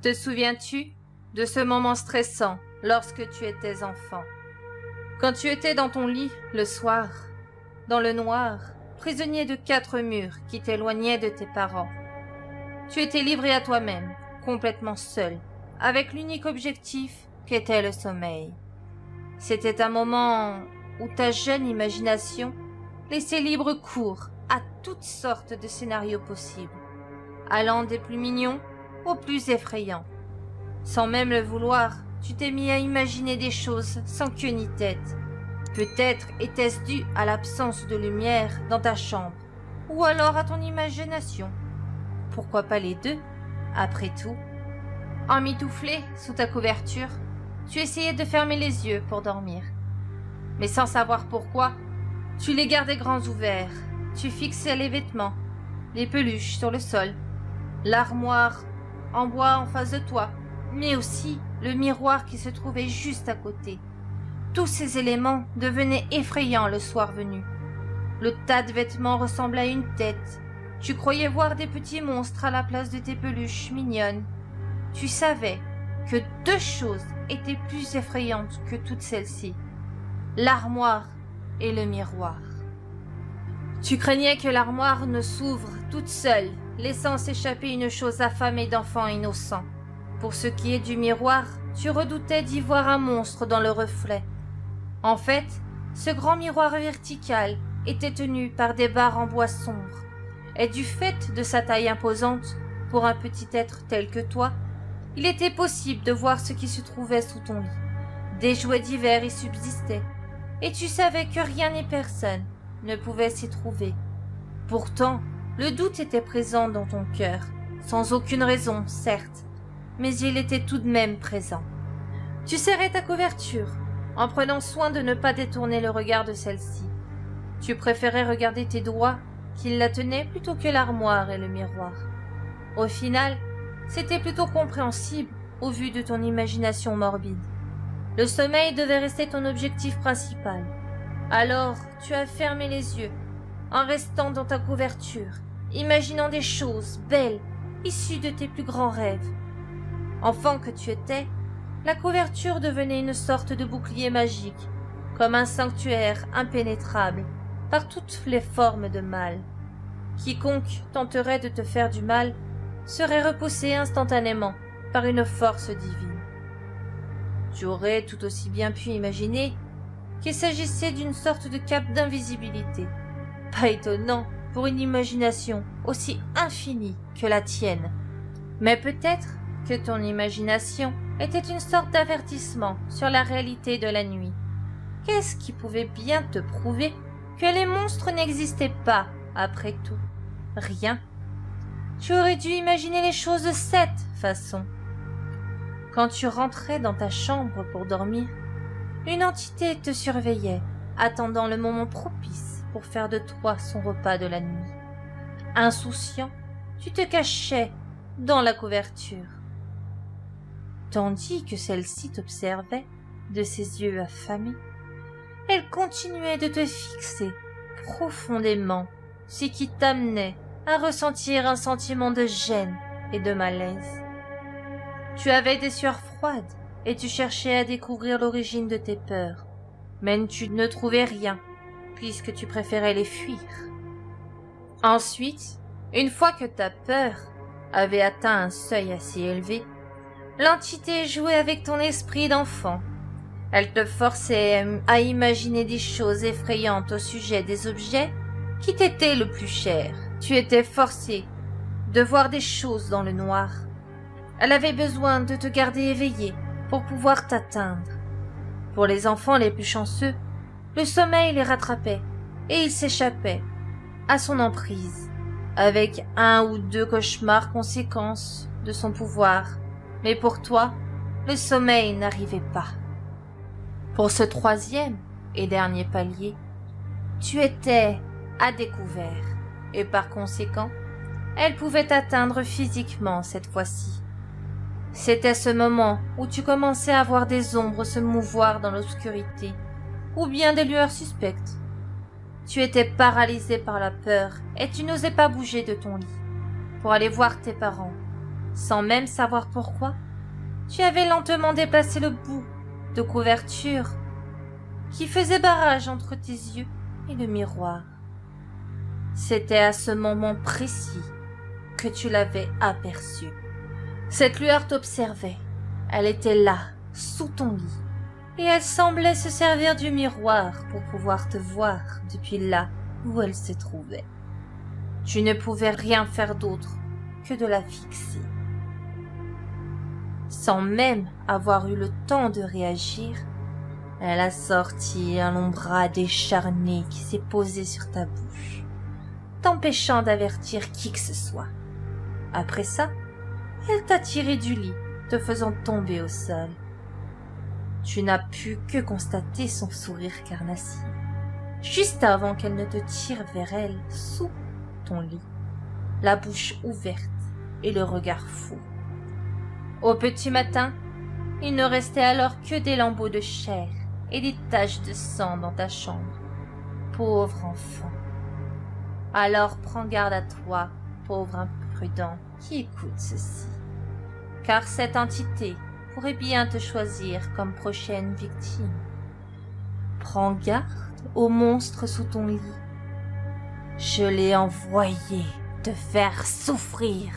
Te souviens-tu de ce moment stressant lorsque tu étais enfant? Quand tu étais dans ton lit le soir, dans le noir, prisonnier de 4 murs qui t'éloignaient de tes parents. Tu étais livré à toi-même, complètement seul, avec l'unique objectif qu'était le sommeil. C'était un moment où ta jeune imagination laissait libre cours à toutes sortes de scénarios possibles, allant des plus mignons aux plus effrayants. Sans même le vouloir, tu t'es mis à imaginer des choses sans queue ni tête. Peut-être était-ce dû à l'absence de lumière dans ta chambre, ou alors à ton imagination. Pourquoi pas les deux, après tout? Emmitouflé sous ta couverture, tu essayais de fermer les yeux pour dormir. Mais sans savoir pourquoi, tu les gardais grands ouverts, tu fixais les vêtements, les peluches sur le sol, l'armoire en bois en face de toi, mais aussi le miroir qui se trouvait juste à côté. Tous ces éléments devenaient effrayants le soir venu. Le tas de vêtements ressemblait à une tête. Tu croyais voir des petits monstres à la place de tes peluches mignonnes. Tu savais que 2 choses étaient plus effrayantes que toutes celles-ci: l'armoire et le miroir. Tu craignais que l'armoire ne s'ouvre toute seule, laissant s'échapper une chose affamée d'enfant innocent. Pour ce qui est du miroir, tu redoutais d'y voir un monstre dans le reflet. En fait, ce grand miroir vertical était tenu par des barres en bois sombre, et du fait de sa taille imposante, pour un petit être tel que toi, il était possible de voir ce qui se trouvait sous ton lit. Des jouets divers y subsistaient, et tu savais que rien ni personne ne pouvait s'y trouver. Pourtant, le doute était présent dans ton cœur, sans aucune raison, certes, mais il était tout de même présent. Tu serrais ta couverture, en prenant soin de ne pas détourner le regard de celle-ci. Tu préférais regarder tes doigts qui la tenaient plutôt que l'armoire et le miroir. Au final, c'était plutôt compréhensible au vu de ton imagination morbide. Le sommeil devait rester ton objectif principal. Alors, tu as fermé les yeux, en restant dans ta couverture, imaginant des choses belles, issues de tes plus grands rêves. Enfant que tu étais, la couverture devenait une sorte de bouclier magique, comme un sanctuaire impénétrable par toutes les formes de mal. Quiconque tenterait de te faire du mal serait repoussé instantanément par une force divine. Tu aurais tout aussi bien pu imaginer qu'il s'agissait d'une sorte de cape d'invisibilité. Pas étonnant pour une imagination aussi infinie que la tienne. Mais peut-être que ton imagination était une sorte d'avertissement sur la réalité de la nuit. Qu'est-ce qui pouvait bien te prouver que les monstres n'existaient pas, après tout? Rien. Tu aurais dû imaginer les choses de cette façon. Quand tu rentrais dans ta chambre pour dormir, une entité te surveillait, attendant le moment propice pour faire de toi son repas de la nuit. Insouciant, tu te cachais dans la couverture, tandis que celle-ci t'observait de ses yeux affamés. Elle continuait de te fixer profondément, ce qui t'amenait à ressentir un sentiment de gêne et de malaise. Tu avais des sueurs froides et tu cherchais à découvrir l'origine de tes peurs, mais tu ne trouvais rien, puisque tu préférais les fuir. Ensuite, une fois que ta peur avait atteint un seuil assez élevé, l'entité jouait avec ton esprit d'enfant. Elle te forçait à imaginer des choses effrayantes au sujet des objets qui t'étaient le plus chers. Tu étais forcé de voir des choses dans le noir. Elle avait besoin de te garder éveillé pour pouvoir t'atteindre. Pour les enfants les plus chanceux, le sommeil les rattrapait et ils s'échappaient à son emprise, avec 1 ou 2 cauchemars conséquences de son pouvoir. Mais pour toi, le sommeil n'arrivait pas. Pour ce 3e et dernier palier, tu étais à découvert, et par conséquent, elle pouvait t'atteindre physiquement cette fois-ci. C'était ce moment où tu commençais à voir des ombres se mouvoir dans l'obscurité, ou bien des lueurs suspectes. Tu étais paralysé par la peur et tu n'osais pas bouger de ton lit pour aller voir tes parents. sans même savoir pourquoi, tu avais lentement déplacé le bout de couverture qui faisait barrage entre tes yeux et le miroir. C'était à ce moment précis que tu l'avais aperçue. Cette lueur t'observait. Elle était là, sous ton lit, et elle semblait se servir du miroir pour pouvoir te voir depuis là où elle se trouvait. Tu ne pouvais rien faire d'autre que de la fixer. Sans même avoir eu le temps de réagir, elle a sorti un long bras décharné qui s'est posé sur ta bouche, t'empêchant d'avertir qui que ce soit. Après ça, elle t'a tiré du lit, te faisant tomber au sol. Tu n'as pu que constater son sourire carnassier, juste avant qu'elle ne te tire vers elle sous ton lit, la bouche ouverte et le regard fou. Au petit matin, il ne restait alors que des lambeaux de chair et des taches de sang dans ta chambre. Pauvre enfant. Alors prends garde à toi, pauvre imprudent, qui écoute ceci. Car cette entité pourrait bien te choisir comme prochaine victime. Prends garde au monstre sous ton lit. Je l'ai envoyé te faire souffrir.